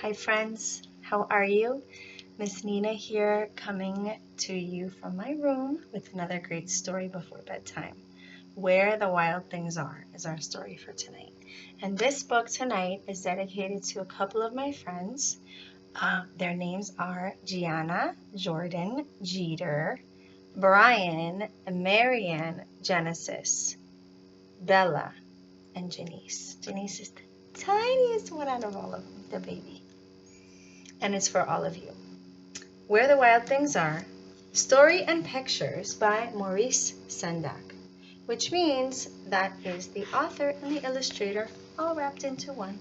Hi friends, how are you? Miss Nina here, coming to you from my room with another great story before bedtime. Where the Wild Things Are is our story for tonight. And this book tonight is dedicated to a couple of my friends. Their names are Gianna, Jordan, Jeter, Brian, Marianne, Genesis, Bella, and Janice. Janice is the tiniest one out of all of them, the baby. And it's for all of you. Where the Wild Things Are, Story and Pictures by Maurice Sendak, which means that is the author and the illustrator all wrapped into one.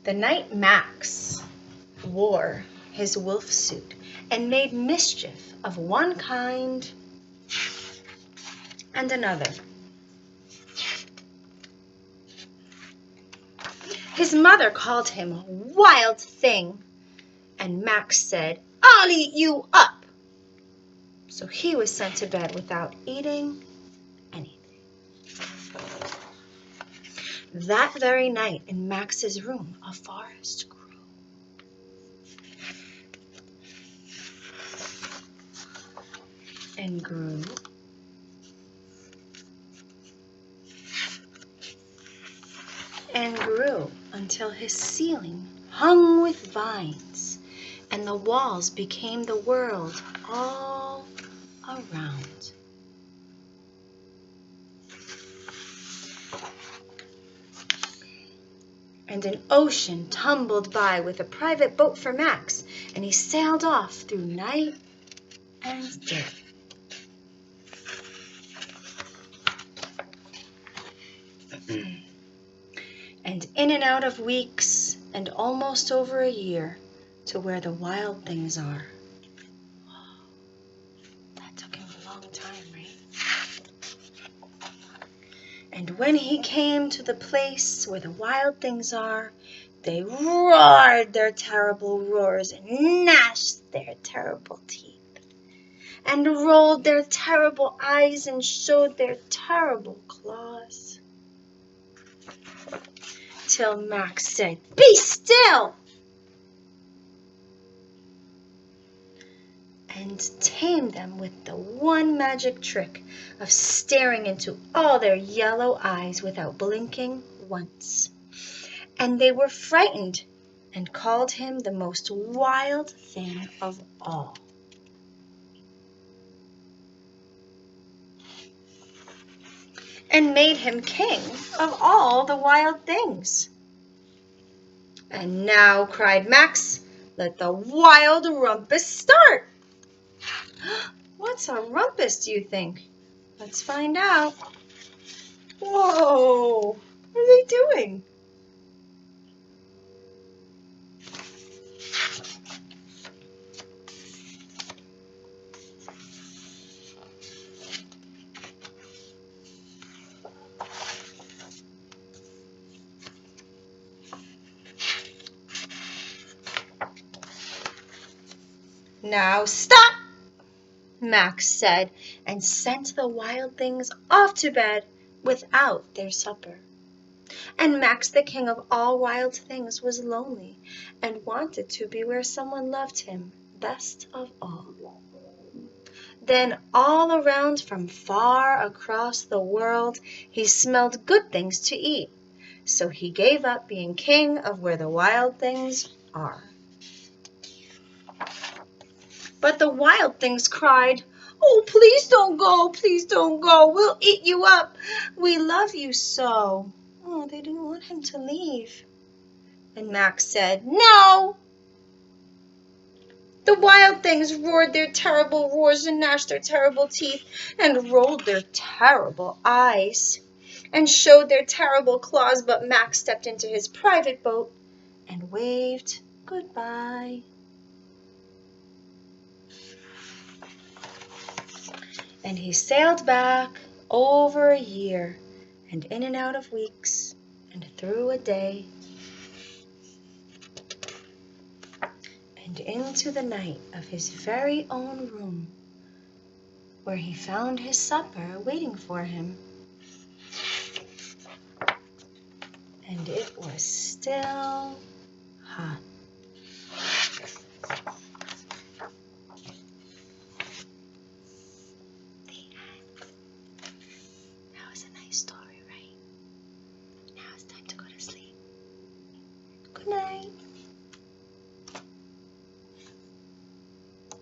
The night Max wore his wolf suit and made mischief of one kind and another. His mother called him a wild thing, and Max said, "I'll eat you up." So he was sent to bed without eating anything. That very night in Max's room, a forest grew. And grew and grew until his ceiling hung with vines, and the walls became the world all around. And an ocean tumbled by with a private boat for Max, and he sailed off through night and day. And in and out of weeks, and almost over a year, to where the wild things are. That took him a long time, right? And when he came to the place where the wild things are, they roared their terrible roars and gnashed their terrible teeth, and rolled their terrible eyes and showed their terrible claws. Till Max said, "Be still!" and tamed them with the one magic trick of staring into all their yellow eyes without blinking once. And they were frightened and called him the most wild thing of all. And made him king of all the wild things. "And now," cried Max, "let the wild rumpus start." What's a rumpus, do you think? Let's find out. Whoa! What are they doing? "Now stop!" Max said, and sent the wild things off to bed without their supper. And Max, the king of all wild things, was lonely and wanted to be where someone loved him best of all. Then all around from far across the world he smelled good things to eat, so he gave up being king of where the wild things are. But the wild things cried, "Oh, please don't go, please don't go. We'll eat you up. We love you so." Oh, they didn't want him to leave. And Max said, "No." The wild things roared their terrible roars and gnashed their terrible teeth and rolled their terrible eyes and showed their terrible claws, but Max stepped into his private boat and waved goodbye. And he sailed back over a year, and in and out of weeks, and through a day. And and into the night of his very own room, where he found his supper waiting for him. And it was still hot. That was a nice story, right? Now it's time to go to sleep. Good night.